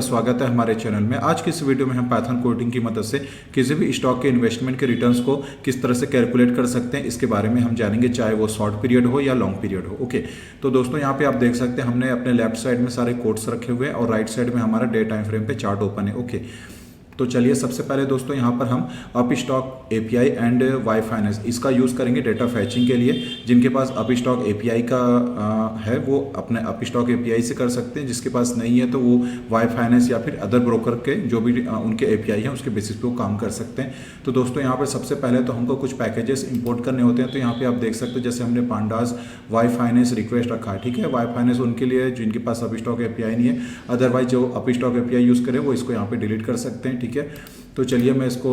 स्वागत है हमारे चैनल में। आज की इस वीडियो में हम पाइथन कोडिंग की मदद से किसी भी स्टॉक के इन्वेस्टमेंट के रिटर्न्स को किस तरह से कैलकुलेट कर सकते हैं इसके बारे में हम जानेंगे, चाहे वो शॉर्ट पीरियड हो या लॉन्ग पीरियड हो। ओके, तो दोस्तों यहाँ पे आप देख सकते हैं हमने अपने लेफ्ट साइड में सारे कोड्स रखे हुए हैं और राइट साइड में हमारा डे टाइम फ्रेम पे चार्ट ओपन है। ओके, तो चलिए सबसे पहले दोस्तों यहाँ पर हम Upstox API and y finance इसका यूज़ करेंगे डेटा फैचिंग के लिए। जिनके पास अप स्टॉक एपीआई का है वो अपने अप स्टॉक एपीआई से कर सकते हैं, जिसके पास नहीं है तो वो वाई फाइनेंस या फिर अदर ब्रोकर के जो भी उनके एपीआई हैं उसके बेसिस पे वो काम कर सकते हैं। तो दोस्तों यहाँ पर सबसे पहले तो हमको कुछ पैकेजेस इंपोर्ट करने होते हैं। तो यहाँ पे आप देख सकते हो जैसे हमने पांडास वाई फाइनेंस रिक्वेस्ट रखा है, ठीक है। वाई फाइनेंस उनके लिए जिनके पास अप स्टॉक एपीआई नहीं है, अदरवाइज जो अप स्टॉक एपीआई यूज़ करें वो इसको यहाँ पे डिलीट कर सकते हैं, ठीक है। तो चलिए मैं इसको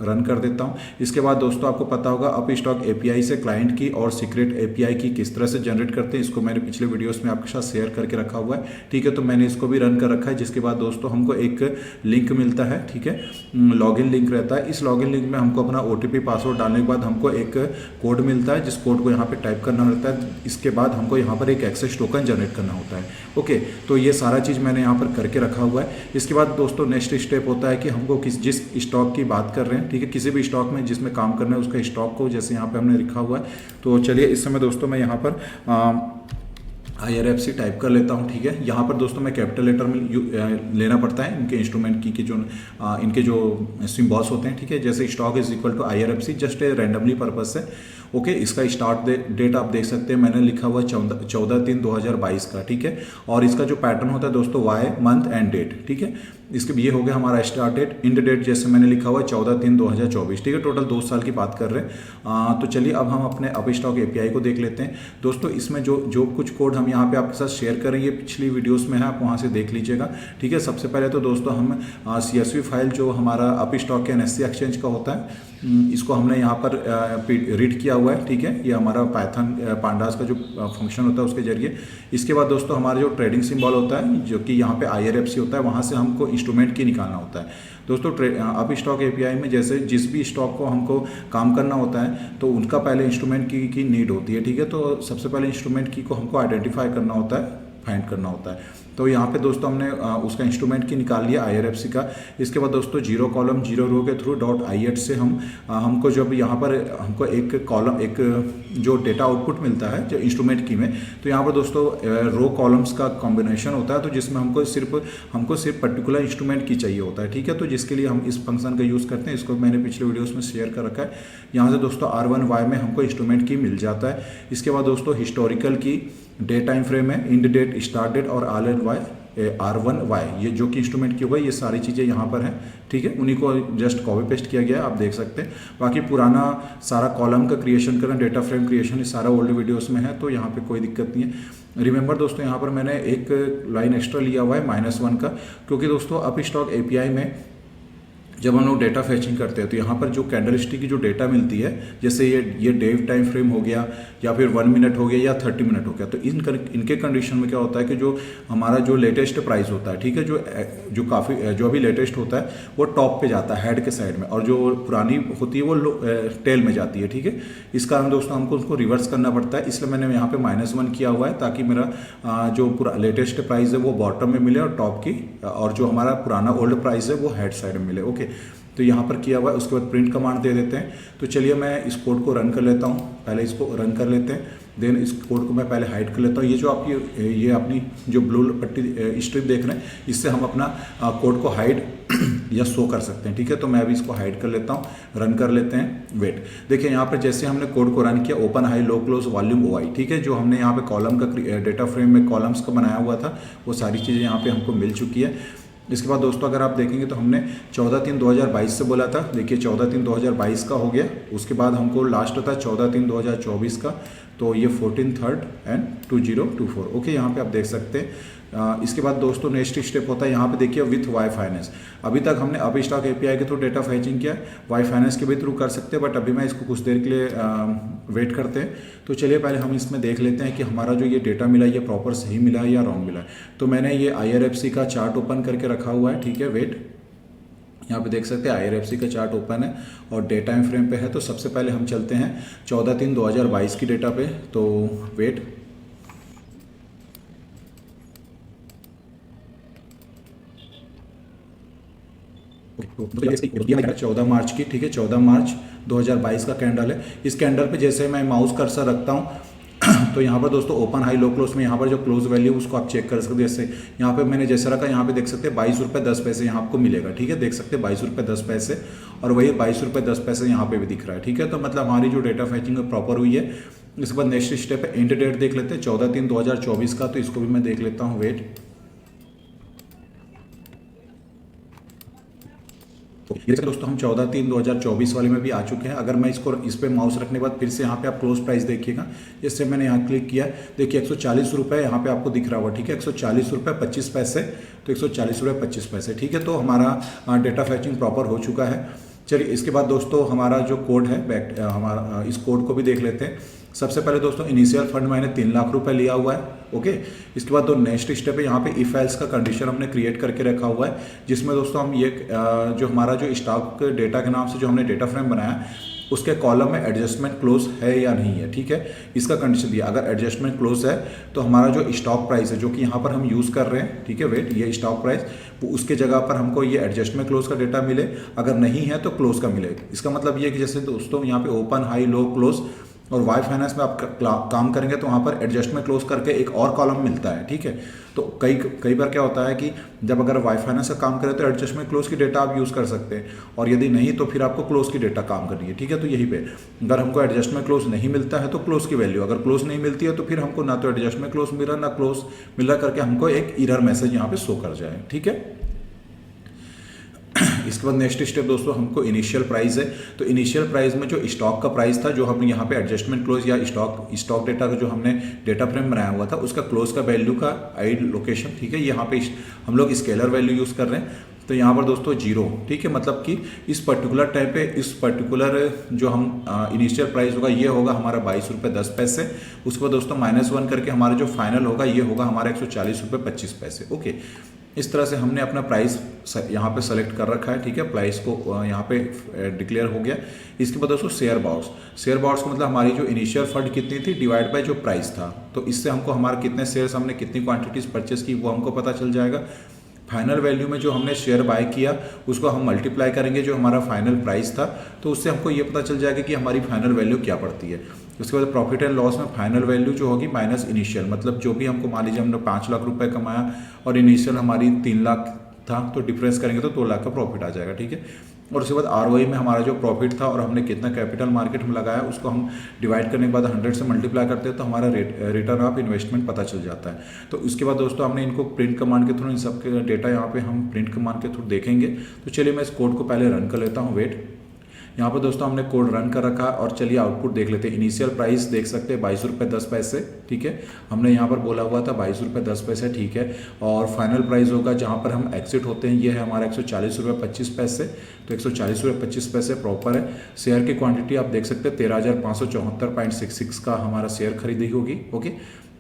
रन कर देता हूँ। इसके बाद दोस्तों आपको पता होगा अप स्टॉक एपीआई से क्लाइंट की और सीक्रेट एपीआई की किस तरह से जनरेट करते हैं, इसको मैंने पिछले वीडियोस में आपके साथ शेयर करके रखा हुआ है, ठीक है। तो मैंने इसको भी रन कर रखा है। जिसके बाद दोस्तों हमको एक लिंक मिलता है, ठीक है, लॉगिन लिंक रहता है। इस लॉगिन लिंक में हमको अपना ओटीपी पासवर्ड डालने के बाद हमको एक कोड मिलता है, जिस कोड को यहाँ पे टाइप करना होता है। इसके बाद हमको यहाँ पर एक एक्सेस टोकन जनरेट करना होता है। ओके, तो ये सारा चीज़ मैंने यहाँ पर करके रखा हुआ है। इसके बाद दोस्तों नेक्स्ट स्टेप होता है कि हमको जिस स्टॉक की बात कर रहे हैं, ठीक है, किसी भी स्टॉक में जिसमें काम करना है उसका स्टॉक को जैसे यहाँ पे हमने लिखा हुआ है। तो चलिए इस समय दोस्तों मैं यहाँ पर IRFC टाइप कर लेता हूँ, ठीक है। यहाँ पर दोस्तों मैं कैपिटल लेटर में लेना पड़ता है इनके इंस्ट्रूमेंट की जो इनके जो सिम्बॉल्स होते हैं, ठीक है। जैसे stock is equal to IRFC, just a randomly purpose से। ओके, इसका स्टार्ट डेट आप देख सकते हैं, मैंने लिखा हुआ 14/3/2022 का, ठीक है। और इसका जो पैटर्न होता है दोस्तों वाई मंथ एंड डेट, ठीक है। इसके ये हो गया हमारा स्टार्ट डेट। इंड डेट जैसे मैंने लिखा हुआ है 14/3/2024, ठीक है। टोटल 2 साल की बात कर रहे हैं। तो चलिए अब हम अपने अप स्टॉक एपीआई को देख लेते हैं दोस्तों। इसमें जो कुछ कोड हम यहाँ पे आपके साथ शेयर करेंगे पिछली वीडियोस में है, आप वहाँ से देख लीजिएगा, ठीक है। सबसे पहले तो दोस्तों हम CSV फाइल जो हमारा अप स्टॉक के NSE एक्सचेंज का होता है, इसको हमने यहाँ पर रीड किया हुआ है, ठीक है। ये हमारा पाइथन पांडास का जो फंक्शन होता है उसके जरिए। इसके बाद दोस्तों हमारा जो ट्रेडिंग सिंबल होता है जो कि यहाँ पे IRFC होता है, वहाँ से हमको इंस्ट्रूमेंट की निकालना होता है दोस्तों। अप स्टॉक एपीआई में जैसे जिस भी स्टॉक को हमको काम करना होता है तो उनका पहले इंस्ट्रूमेंट की नीड होती है, ठीक है। तो सबसे पहले इंस्ट्रूमेंट की को हमको आइडेंटिफाई करना होता है, फाइंड करना होता है। तो यहाँ पे दोस्तों हमने उसका इंस्ट्रूमेंट की निकाल लिया IRFC का। इसके बाद दोस्तों 0 कॉलम 0 रो के थ्रू .ih से हमको जब यहाँ पर हमको एक कॉलम एक जो डेटा आउटपुट मिलता है जो इंस्ट्रूमेंट की में, तो यहाँ पर दोस्तों रो कॉलम्स का कॉम्बिनेशन होता है। तो जिसमें हमको सिर्फ पर्टिकुलर इंस्ट्रूमेंट की चाहिए होता है, ठीक है। तो जिसके लिए हम इस फंक्शन का यूज़ करते हैं, इसको मैंने पिछले वीडियोस में शेयर कर रखा है। यहाँ से दोस्तों R1Y में हमको इंस्ट्रूमेंट की मिल जाता है। इसके बाद दोस्तों हिस्टोरिकल की डे टाइम फ्रेम है, इंड डेट, स्टार्ट डेट और R1Y, ये जो कि इंस्ट्रूमेंट की होगा, ये सारी चीज़ें यहाँ पर हैं, ठीक है। उन्हीं को जस्ट कॉपी पेस्ट किया गया है, आप देख सकते हैं। बाकी पुराना सारा कॉलम का क्रिएशन करना, डेटा फ्रेम क्रिएशन, ये सारा ओल्ड वीडियोस में है, तो यहाँ पे कोई दिक्कत नहीं है। रिमेंबर दोस्तों यहाँ पर मैंने एक लाइन एक्स्ट्रा लिया हुआ है -1 का, क्योंकि दोस्तों अप स्टॉक एपीआई में जब हम लोग डेटा फैचिंग करते हैं तो यहाँ पर जो कैंडलस्टिक की जो डेटा मिलती है, जैसे ये डे टाइम फ्रेम हो गया या फिर 1 मिनट हो गया या 30 मिनट हो गया, तो इनके कंडीशन में क्या होता है कि जो हमारा जो लेटेस्ट प्राइस होता है, ठीक है, जो अभी लेटेस्ट होता है वो टॉप पे जाता है हेड के साइड में, और जो पुरानी होती है वो टेल में जाती है, ठीक है। इस कारण दोस्तों हमको उसको रिवर्स करना पड़ता है, इसलिए मैंने यहाँ पे -1 किया हुआ है, ताकि मेरा जो लेटेस्ट प्राइस है वो बॉटम में मिले और टॉप की, और जो हमारा पुराना ओल्ड प्राइस है वो हेड साइड में मिले। ओके, तो यहाँ पर किया हुआ है। उसके बाद प्रिंट कमांड दे देते हैं। तो चलिए मैं इस कोड को रन कर लेता हूँ, पहले इसको रन कर लेते हैं, देन इस कोड को मैं पहले हाइड कर लेता हूँ। ये जो आप ये अपनी जो ब्लू पट्टी स्ट्रिप देख रहे हैं, इससे हम अपना कोड को हाइड या शो कर सकते हैं, ठीक है। तो मैं अभी इसको हाइड कर लेता हूँ, रन कर लेते हैं। वेट, देखिए यहाँ पर जैसे हमने कोड को रन किया, open high low close volume OI, ठीक है, जो हमने यहाँ पे कॉलम का डेटा फ्रेम में कॉलम्स का बनाया हुआ था, वो सारी चीज़ें यहाँ पे हमको मिल चुकी है। इसके बाद दोस्तों अगर आप देखेंगे तो हमने 14/3/2022 से बोला था, देखिए 14/3/2022 का हो गया। उसके बाद हमको लास्ट होता है 14/3/2024 का, तो ये 14/3 एंड 2024। ओके, यहाँ पे आप देख सकते हैं। इसके बाद दोस्तों नेक्स्ट स्टेप होता है, यहाँ पे देखिए विथ वाई फाइनेंस। अभी तक हमने अप स्टॉक एपीआई के थ्रू डेटा फैचिंग किया, वाई फाइनेंस के भी थ्रू कर सकते हैं, बट अभी मैं इसको कुछ देर के लिए वेट करते हैं। तो चलिए पहले हम इसमें देख लेते हैं कि हमारा जो ये डेटा मिला ये प्रॉपर सही मिला है या रॉन्ग मिला है। तो मैंने ये IRFC का चार्ट ओपन करके रखा हुआ है, ठीक है। वेट, यहाँ पे देख सकते हैं IRFC का चार्ट ओपन है और डे टाइम फ्रेम पे है। तो सबसे पहले हम चलते हैं 14/3/2022 की डेटा पे। तो वेट, तो 14 मार्च की, ठीक है, 14 मार्च 2022 का कैंडल है। इस कैंडल पे जैसे मैं माउस कर्सर रखता हूँ तो यहाँ पर दोस्तों ओपन हाई लो क्लोज में यहाँ पर जो क्लोज वैल्यू उसको आप चेक कर सकते हैं। जैसे यहाँ पे मैंने जैसे रखा, यहाँ पे देख सकते हैं 22 रुपये 10 पैसे यहाँ आपको मिलेगा, ठीक है, देख सकते हैं 22 रुपये 10 पैसे, और वही 22 रुपये 10 पैसे यहाँ पे भी दिख रहा है, ठीक है। तो मतलब हमारी जो डेटा फैचिंग प्रॉपर हुई है। इसके बाद नेक्स्ट स्टेप है एंड डेट देख लेते हैं 14/3/2024 का, तो इसको भी मैं देख लेता हूँ, वेट। ये दोस्तों हम 14/3/2024 वाले में भी आ चुके हैं। अगर मैं इसको इस पे माउस रखने के बाद फिर से यहाँ पे आप क्लोज प्राइस देखिएगा, जैसे मैंने यहाँ क्लिक किया, देखिए 140 रुपये यहाँ पे आपको दिख रहा होगा, ठीक है, 140 रुपये 25 पैसे, तो 140 रुपये 25 पैसे, ठीक है। तो हमारा डेटा फैचिंग प्रॉपर हो चुका है। चलिए इसके बाद दोस्तों हमारा जो कोड है हमारा, इस कोड को भी देख लेते हैं। सबसे पहले दोस्तों इनिशियल फंड मैंने 3 लाख रुपए लिया हुआ है, ओके। इसके बाद तो नेक्स्ट स्टेप है, यहाँ पे इफ एल्स का कंडीशन हमने क्रिएट करके रखा हुआ है, जिसमें दोस्तों हम ये जो हमारा जो स्टॉक डेटा के नाम से जो हमने डेटा फ्रेम बनाया उसके कॉलम में एडजस्टमेंट क्लोज है या नहीं है, ठीक है। इसका कंडीशन दिया, अगर एडजस्टमेंट क्लोज है तो हमारा जो स्टॉक प्राइस है जो कि यहाँ पर हम यूज़ कर रहे हैं, ठीक है, वेट, ये स्टॉक प्राइस, वो उसके जगह पर हमको ये एडजस्टमेंट क्लोज का डेटा मिले, अगर नहीं है तो क्लोज का मिले। इसका मतलब ये कि जैसे दोस्तों यहाँ पे ओपन हाई लो क्लोज और वाई फाइनेंस में आप काम करेंगे तो वहाँ पर एडजस्टमेंट क्लोज करके एक और कॉलम मिलता है, ठीक है। तो कई बार क्या होता है कि जब अगर वाई फाइनेंस का काम करें तो एडजस्टमेंट क्लोज की डेटा आप यूज़ कर सकते हैं, और यदि नहीं तो फिर आपको क्लोज की डेटा काम करनी है, ठीक है। तो यही पे अगर हमको एडजस्टमेंट क्लोज नहीं मिलता है तो क्लोज की वैल्यू, अगर क्लोज नहीं मिलती है तो फिर हमको ना तो एडजस्टमेंट क्लोज मिल रहा ना क्लोज मिल रहा करके हमको एक एरर मैसेज यहाँ पे शो कर जाए, ठीक है। इसके बाद नेक्स्ट स्टेप दोस्तों हमको इनिशियल प्राइस है, तो इनिशियल प्राइस में जो स्टॉक का प्राइस था, जो हमने यहाँ पे एडजस्टमेंट क्लोज या स्टॉक डेटा का जो हमने डेटा फ्रेम बनाया हुआ था उसका क्लोज का वैल्यू का आइड लोकेशन, ठीक है, यहाँ पे हम लोग स्केलर वैल्यू यूज़ कर रहे हैं। तो यहाँ पर दोस्तों 0, ठीक है, मतलब कि इस पर्टिकुलर टाइम पे इस पर्टिकुलर जो हम इनिशियल प्राइस होगा ये होगा हमारा 22 रुपये 10 पैसे। उसके बाद दोस्तों -1 करके हमारा जो फाइनल होगा ये होगा हमारा 140 रुपये 25 पैसे, ओके। इस तरह से हमने अपना प्राइस यहाँ पे सेलेक्ट कर रखा है, ठीक है, प्राइस को यहाँ पे डिक्लेयर हो गया। इसके बाद दोस्तों शेयर बाउट्स का मतलब हमारी जो इनिशियल फंड कितनी थी डिवाइड बाय जो प्राइस था, तो इससे हमको हमारे कितने शेयर्स हमने कितनी क्वांटिटीज परचेस की वो हमको पता चल जाएगा। फाइनल वैल्यू में जो हमने शेयर बाय किया उसको हम मल्टीप्लाई करेंगे जो हमारा फाइनल प्राइस था, तो उससे हमको ये पता चल जाएगा कि हमारी फाइनल वैल्यू क्या पड़ती है। उसके बाद प्रॉफिट एंड लॉस में फाइनल वैल्यू जो होगी माइनस इनिशियल, मतलब जो भी हमको मान लीजिए हमने 5 लाख रुपए कमाया और इनिशियल हमारी 3 लाख था, तो डिफरेंस करेंगे तो 2 लाख का प्रॉफिट आ जाएगा, ठीक है। और उसके बाद आरओआई में हमारा जो प्रॉफिट था और हमने कितना कैपिटल मार्केट में लगाया उसको हम डिवाइड करने के बाद 100 से मल्टीप्लाई करते हैं तो हमारा रिटर्न ऑफ इन्वेस्टमेंट पता चल जाता है। तो उसके बाद दोस्तों हमने इनको प्रिंट कमांड के थ्रू इन सब के डेटा यहाँ पे हम प्रिंट कमांड के थ्रू देखेंगे। तो चलिए मैं इस कोड को पहले रन कर लेता हूँ, वेट। यहाँ पर दोस्तों हमने कोड रन कर रखा और चलिए आउटपुट देख लेते हैं। इनिशियल प्राइस देख सकते हैं 22 रुपये 10 पैसे, ठीक है, हमने यहाँ पर बोला हुआ था 22 रुपये 10 पैसे, ठीक है। और फाइनल प्राइस होगा जहाँ पर हम एग्जिट होते हैं ये है हमारा 140 रुपये 25 पैसे, तो 140 रुपये 25 पैसे प्रॉपर है। शेयर की क्वांटिटी आप देख सकते हैं 13,574.66 का हमारा शेयर खरीदी होगी, ओके।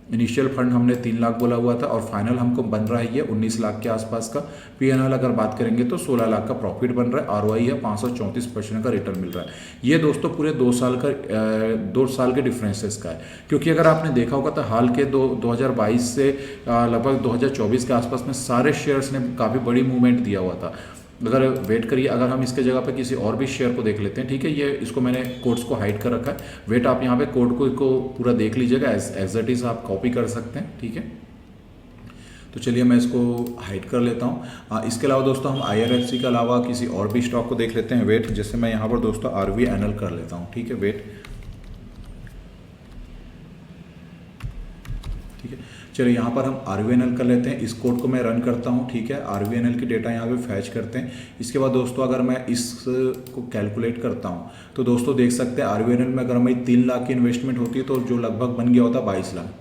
इनिशियल फंड हमने 3 लाख बोला हुआ था और फाइनल हमको बन रहा है ये 19 लाख के आसपास का। पीएनएल अगर बात करेंगे तो 16 लाख का प्रॉफिट बन रहा है। आरओआई है 534% का रिटर्न मिल रहा है। ये दोस्तों पूरे 2 साल के डिफरेंसेस का है, क्योंकि अगर आपने देखा होगा तो हाल के 2022 से लगभग 2024 के आसपास में सारे शेयर्स ने काफ़ी बड़ी मूवमेंट दिया हुआ था। अगर वेट करिए, अगर हम इसके जगह पे किसी और भी शेयर को देख लेते हैं, ठीक है, ये इसको मैंने कोड्स को हाइड कर रखा है। वेट आप यहाँ पे कोड को पूरा देख लीजिएगा, एज इट इज आप कॉपी कर सकते हैं, ठीक है। तो चलिए मैं इसको हाइड कर लेता हूँ। इसके अलावा दोस्तों हम IRFC के अलावा किसी और भी स्टॉक को देख लेते हैं, वेट। जैसे मैं यहाँ पर दोस्तों RVNL कर लेता हूँ, ठीक है, वेट, ठीक है। चलिए यहाँ पर हम RVNL कर लेते हैं। इस कोड को मैं रन करता हूँ, ठीक है। RVNL की डेटा यहाँ पे फैच करते हैं। इसके बाद दोस्तों अगर मैं इसको कैलकुलेट करता हूँ तो दोस्तों देख सकते हैं RVNL में अगर हमारी 3 लाख की इन्वेस्टमेंट होती है तो जो लगभग बन गया होता 22 लाख,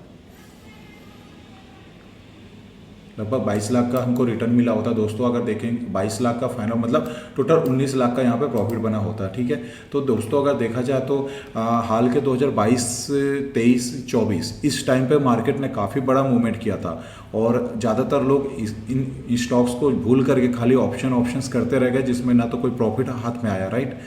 लगभग 22 लाख का हमको रिटर्न मिला होता दोस्तों। अगर देखें 22 लाख का फाइनल मतलब टोटल 19 लाख का यहाँ पे प्रॉफिट बना होता, ठीक है। तो दोस्तों अगर देखा जाए तो हाल के 2022, 23, 24 इस टाइम पे मार्केट ने काफ़ी बड़ा मूवमेंट किया था और ज़्यादातर लोग इन स्टॉक्स को भूल करके खाली ऑप्शंस करते रह गए जिसमें ना तो कोई प्रॉफिट हाथ में आया, राइट।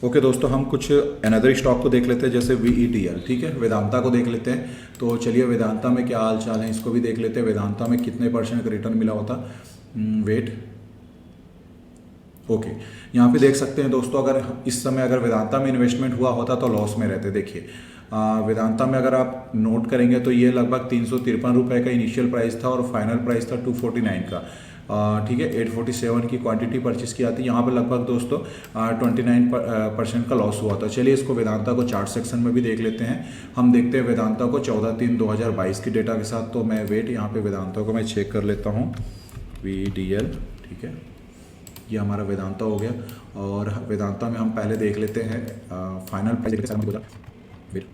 ओके दोस्तों, हम कुछ अनदर स्टॉक को देख लेते हैं, जैसे VETL, ठीक है, वेदांता को देख लेते हैं। तो चलिए वेदांता में क्या हाल चाल है इसको भी देख लेते हैं। वेदांता में कितने % का रिटर्न मिला होता, वेट। ओके, यहाँ पे देख सकते हैं दोस्तों, अगर इस समय अगर वेदांता में इन्वेस्टमेंट हुआ होता तो लॉस में रहते। देखिए वेदांता में अगर आप नोट करेंगे तो ये लगभग 353 रुपये का इनिशियल प्राइस था और फाइनल प्राइस था 249 का। ठीक है, 847 की क्वांटिटी परचेस की आती है। यहाँ पर लगभग दोस्तों 29% का लॉस हुआ था। चलिए इसको वेदांता को चार्ट सेक्शन में भी देख लेते हैं। हम देखते हैं वेदांता को 14/3/2022 की डेटा के साथ। तो मैं वेट यहाँ पे वेदांता को मैं चेक कर लेता हूँ, VDL। ठीक है, ये हमारा वेदांता हो गया। और वेदांता में हम पहले देख लेते हैं फाइनल प्राइस। वेट,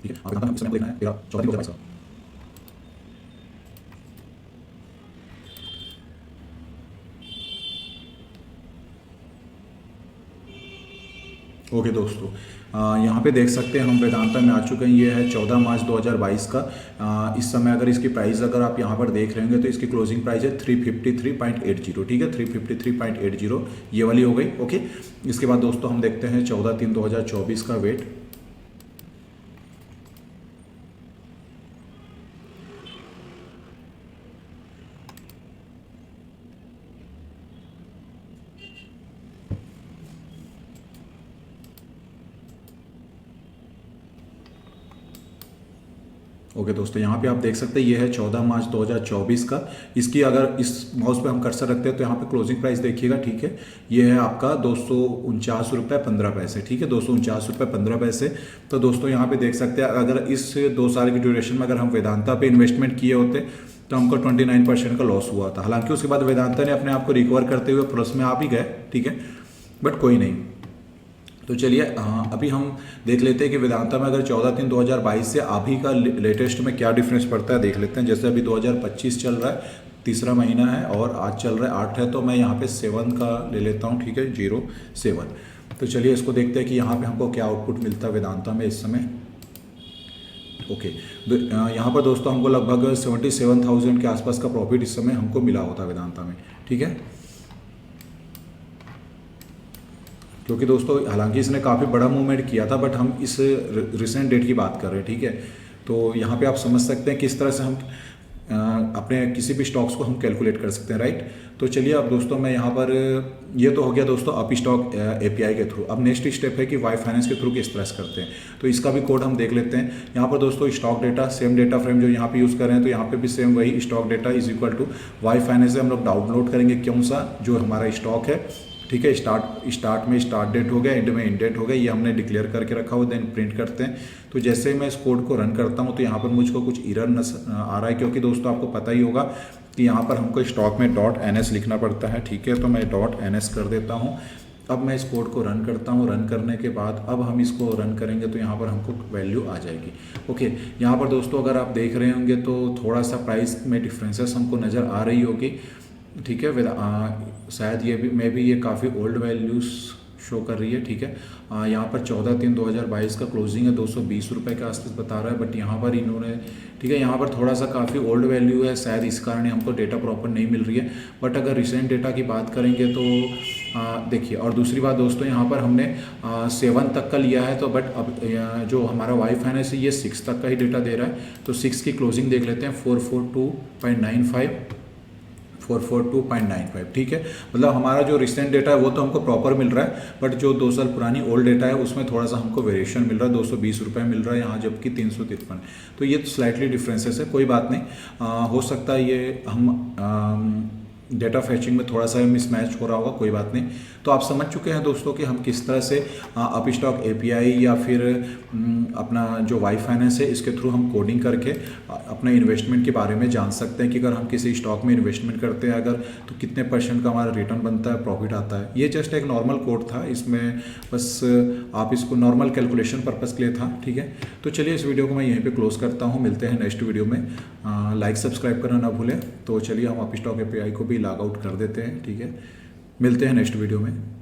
ठीक है, वेदांता में देखना है 14/3/2022 का। ओके दोस्तों, यहाँ पे देख सकते हैं हम वेदांता में आ चुके हैं। ये है 14 मार्च 2022 का। इस समय अगर इसकी प्राइस अगर आप यहाँ पर देख रहे होंगे तो इसकी क्लोजिंग प्राइस है 353.80। ठीक है, 353.80 ये वाली हो गई। ओके, इसके बाद दोस्तों हम देखते हैं 14/3/2024 का वेट। ओके दोस्तों, यहाँ पे आप देख सकते हैं ये है 14 मार्च 2024 का। इसकी अगर इस माउस पे हम कर्सर रखते हैं तो यहाँ पे क्लोजिंग प्राइस देखिएगा। ठीक है, ये है आपका 249.15 रुपये। ठीक है, 249.15 रुपये। तो दोस्तों यहाँ पे देख सकते हैं अगर इस 2 साल की ड्यूरेशन में अगर हम वेदांता पे इन्वेस्टमेंट किए होते तो हमको 29% का लॉस हुआ था। हालांकि उसके बाद वेदांता ने अपने आप को रिकवर करते हुए प्लस में आ भी गए। ठीक है, बट कोई नहीं। तो चलिए अभी हम देख लेते हैं कि वेदांता में अगर 14/3/2022 से अभी का लेटेस्ट में क्या डिफरेंस पड़ता है, देख लेते हैं। जैसे अभी 2025 चल रहा है, तीसरा महीना है और आज चल रहा है 8 है, तो मैं यहाँ पे 7 का ले लेता हूँ। ठीक है, 07। तो चलिए इसको देखते हैं कि यहाँ पे हमको क्या आउटपुट मिलता है वेदांता में इस समय। ओके, यहाँ पर दोस्तों हमको लगभग 77,000 के आसपास का प्रॉफिट इस समय हमको मिला होता है वेदांता में। ठीक है, क्योंकि दोस्तों हालांकि इसने काफ़ी बड़ा मूवमेंट किया था, बट हम इस रिसेंट डेट की बात कर रहे हैं। ठीक है, तो यहाँ पे आप समझ सकते हैं किस तरह से हम अपने किसी भी स्टॉक्स को हम कैलकुलेट कर सकते हैं, राइट। तो चलिए अब दोस्तों मैं यहाँ पर, ये तो हो गया दोस्तों अप स्टॉक API के थ्रू। अब नेक्स्ट स्टेप है कि वाई फाइनेंस के थ्रू किस तरह से करते हैं, तो इसका भी कोड हम देख लेते हैं। यहाँ पर दोस्तों stock data same data frame जो यहाँ पे यूज़ कर रहे हैं, तो यहाँ पे भी सेम वही stock data is equal to y finance से हम लोग डाउनलोड करेंगे कौन सा जो हमारा स्टॉक है। ठीक है, स्टार्ट में स्टार्ट डेट हो गया, एंड में एंड डेट हो गया, ये हमने डिक्लेयर करके रखा हुआ। देन प्रिंट करते हैं। तो जैसे मैं इस कोड को रन करता हूँ तो यहाँ पर मुझको कुछ एरर आ रहा है, क्योंकि दोस्तों आपको पता ही होगा कि यहाँ पर हमको स्टॉक में .ns लिखना पड़ता है। ठीक है, तो मैं .ns कर देता हूँ। अब मैं इस कोड को रन करता हूँ। रन करने के बाद अब हम इसको रन करेंगे तो यहाँ पर हमको वैल्यू आ जाएगी। ओके, यहाँ पर दोस्तों अगर आप देख रहे होंगे तो थोड़ा सा प्राइस में डिफरेंसेस हमको नज़र आ रही होगी। ठीक है, शायद ये भी मे भी ये काफ़ी ओल्ड वैल्यूज़ शो कर रही है। ठीक है, यहाँ पर 14/3/2022 का क्लोजिंग है 220 रुपये के आसपास बता रहा है, बट यहाँ पर इन्होंने, ठीक है, यहाँ पर थोड़ा सा काफ़ी ओल्ड वैल्यू है, शायद इस कारण हमको डेटा प्रॉपर नहीं मिल रही है। बट अगर रिसेंट डेटा की बात करेंगे तो देखिए, और दूसरी बात दोस्तों यहाँ पर हमने 7 तक का लिया है, तो बट अब जो हमारा वाई फाइनेंस है ये 6 तक का ही डेटा दे रहा है। तो 6 की क्लोजिंग देख लेते हैं, 442.95। ठीक है, मतलब हमारा जो रिसेंट डेटा है वो तो हमको प्रॉपर मिल रहा है, बट जो 2 साल पुरानी ओल्ड डेटा है उसमें थोड़ा सा हमको वेरिएशन मिल रहा है। 220 रुपये मिल रहा है यहाँ, जबकि 353। तो ये स्लाइटली डिफरेंसेस है, कोई बात नहीं। हो सकता है ये हम डेटा फैचिंग में थोड़ा सा मिसमैच हो रहा होगा, कोई बात नहीं। तो आप समझ चुके हैं दोस्तों कि हम किस तरह से अप स्टॉक API या फिर अपना जो वाई फाइनेंस है इसके थ्रू हम कोडिंग करके अपने इन्वेस्टमेंट के बारे में जान सकते हैं कि अगर हम किसी स्टॉक में इन्वेस्टमेंट करते हैं अगर, तो कितने % का हमारा रिटर्न बनता है, प्रॉफिट आता है। ये जस्ट एक नॉर्मल कोड था, इसमें बस आप इसको नॉर्मल कैलकुलेशन पर्पज़ के लिए था। ठीक है, तो चलिए इस वीडियो को मैं यहीं पर क्लोज करता हूँ। मिलते हैं नेक्स्ट वीडियो में। लाइक सब्सक्राइब करना ना भूलें। तो चलिए हम अप स्टॉक API को भी लॉग आउट कर देते हैं। ठीक है, मिलते हैं नेक्स्ट वीडियो में।